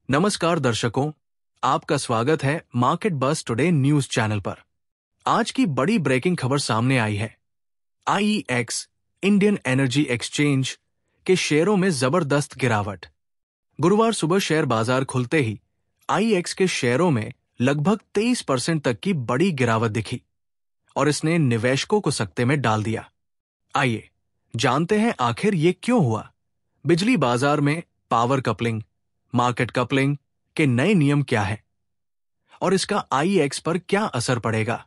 नमस्कार दर्शकों, आपका स्वागत है मार्केट बस टुडे न्यूज चैनल पर। आज की बड़ी ब्रेकिंग खबर सामने आई है। आईईएक्स इंडियन एनर्जी एक्सचेंज के शेयरों में जबरदस्त गिरावट। गुरुवार सुबह शेयर बाजार खुलते ही आईईएक्स के शेयरों में लगभग 23% तक की बड़ी गिरावट दिखी और इसने निवेशकों को सकते में डाल दिया। आइए जानते हैं आखिर ये क्यों हुआ। बिजली बाजार में पावर कपलिंग, मार्केट कपलिंग के नए नियम क्या है और इसका आईईएक्स पर क्या असर पड़ेगा,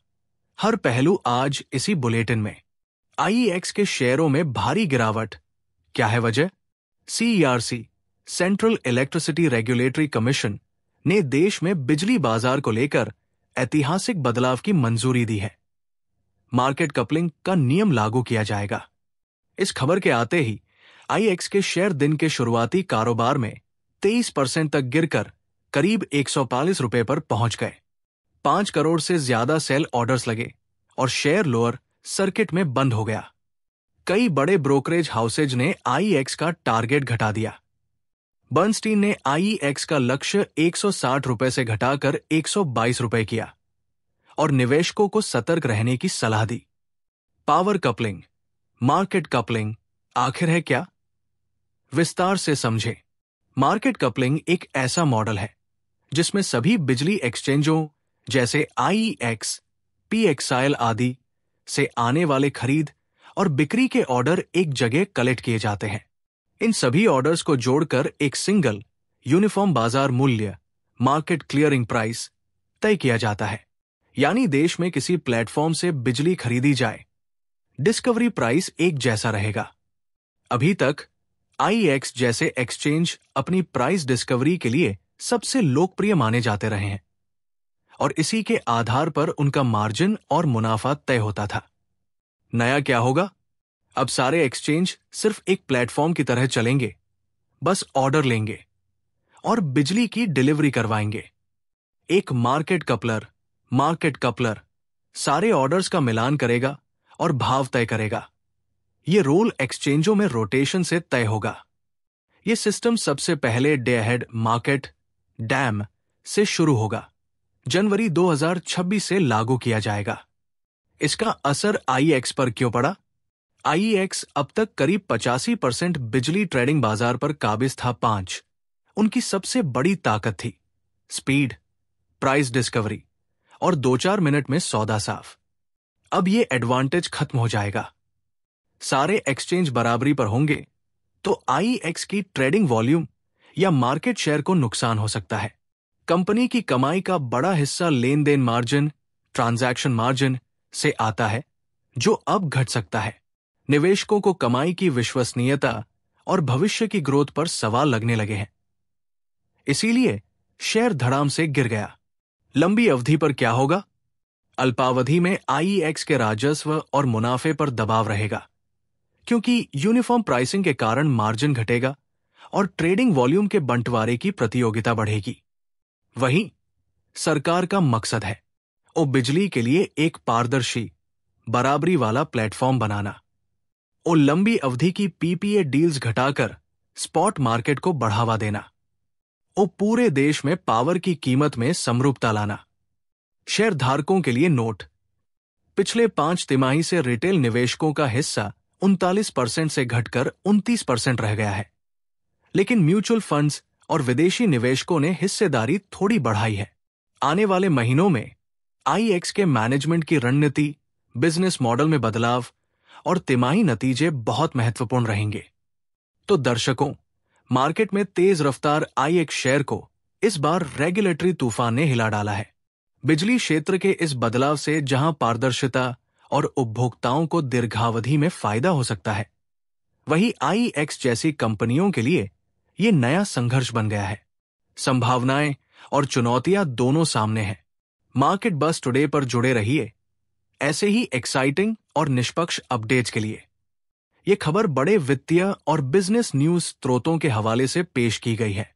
हर पहलू आज इसी बुलेटिन में। आईईएक्स के शेयरों में भारी गिरावट, क्या है वजह? CERC central electricity regulatory commission ने देश में बिजली बाजार को लेकर ऐतिहासिक बदलाव की मंजूरी दी है। मार्केट कपलिंग का नियम लागू किया जाएगा। इस खबर के आते ही आईईएक्स के शेयर दिन के शुरुआती कारोबार में 23% तक गिरकर करीब 145 रुपए पर पहुंच गए। 5 करोड़ से ज्यादा सेल ऑर्डर्स लगे और शेयर लोअर सर्किट में बंद हो गया। कई बड़े ब्रोकरेज हाउसेज ने आईईएक्स का टारगेट घटा दिया। बर्नस्टीन ने आईईएक्स का लक्ष्य 160 रुपए से घटाकर 122 रुपए किया और निवेशकों को सतर्क रहने की सलाह दी। पावर कपलिंग, मार्केट कपलिंग आखिर है क्या? विस्तार से समझें। मार्केट कपलिंग एक ऐसा मॉडल है जिसमें सभी बिजली एक्सचेंजों जैसे आईईएक्स, पीएक्सआईएल आदि से आने वाले खरीद और बिक्री के ऑर्डर एक जगह कलेक्ट किए जाते हैं। इन सभी ऑर्डर्स को जोड़कर एक सिंगल यूनिफॉर्म बाजार मूल्य, मार्केट क्लियरिंग प्राइस तय किया जाता है। यानी देश में किसी प्लेटफॉर्म से बिजली खरीदी जाए, डिस्कवरी प्राइस एक जैसा रहेगा। अभी तक आईईएक्स जैसे एक्सचेंज अपनी प्राइस डिस्कवरी के लिए सबसे लोकप्रिय माने जाते रहे हैं और इसी के आधार पर उनका मार्जिन और मुनाफा तय होता था। नया क्या होगा? अब सारे एक्सचेंज सिर्फ एक प्लेटफॉर्म की तरह चलेंगे, बस ऑर्डर लेंगे और बिजली की डिलीवरी करवाएंगे। एक मार्केट कपलर सारे ऑर्डर्स का मिलान करेगा और भाव तय करेगा। ये रोल एक्सचेंजों में रोटेशन से तय होगा। ये सिस्टम सबसे पहले डे अहेड मार्केट डैम से शुरू होगा। जनवरी 2026 से लागू किया जाएगा। इसका असर आईईएक्स पर क्यों पड़ा? आईईएक्स अब तक करीब 85% बिजली ट्रेडिंग बाजार पर काबिज था। 5 उनकी सबसे बड़ी ताकत थी: स्पीड, प्राइस डिस्कवरी और 2-4 मिनट में सौदा साफ। अब ये एडवांटेज खत्म हो जाएगा। सारे एक्सचेंज बराबरी पर होंगे तो आईईएक्स की ट्रेडिंग वॉल्यूम या मार्केट शेयर को नुकसान हो सकता है। कंपनी की कमाई का बड़ा हिस्सा लेन देन मार्जिन, ट्रांजैक्शन मार्जिन से आता है, जो अब घट सकता है। निवेशकों को कमाई की विश्वसनीयता और भविष्य की ग्रोथ पर सवाल लगने लगे हैं। इसीलिए शेयर धड़ाम से गिर गया। लंबी अवधि पर क्या होगा? अल्पावधि में आईईएक्स के राजस्व और मुनाफे पर दबाव रहेगा, क्योंकि यूनिफॉर्म प्राइसिंग के कारण मार्जिन घटेगा और ट्रेडिंग वॉल्यूम के बंटवारे की प्रतियोगिता बढ़ेगी। वहीं सरकार का मकसद है वो बिजली के लिए एक पारदर्शी, बराबरी वाला प्लेटफॉर्म बनाना। वो लंबी अवधि की पीपीए डील्स घटाकर स्पॉट मार्केट को बढ़ावा देना। वो पूरे देश में पावर की कीमत में समरूपता लाना। शेयर धारकों के लिए नोट: पिछले 5 तिमाही से रिटेल निवेशकों का हिस्सा 39% से घटकर 29% रह गया है, लेकिन म्यूचुअल फंड्स और विदेशी निवेशकों ने हिस्सेदारी थोड़ी बढ़ाई है। आने वाले महीनों में आईईएक्स के मैनेजमेंट की रणनीति, बिजनेस मॉडल में बदलाव और तिमाही नतीजे बहुत महत्वपूर्ण रहेंगे। तो दर्शकों, मार्केट में तेज रफ्तार आईईएक्स शेयर को इस बार रेगुलेटरी तूफान ने हिला डाला है। बिजली क्षेत्र के इस बदलाव से जहां पारदर्शिता और उपभोक्ताओं को दीर्घावधि में फायदा हो सकता है, वहीं आईईएक्स जैसी कंपनियों के लिए ये नया संघर्ष बन गया है। संभावनाएं और चुनौतियां दोनों सामने हैं। मार्केट बस टुडे पर जुड़े रहिए ऐसे ही एक्साइटिंग और निष्पक्ष अपडेट्स के लिए। ये खबर बड़े वित्तीय और बिजनेस न्यूज स्रोतों के हवाले से पेश की गई है।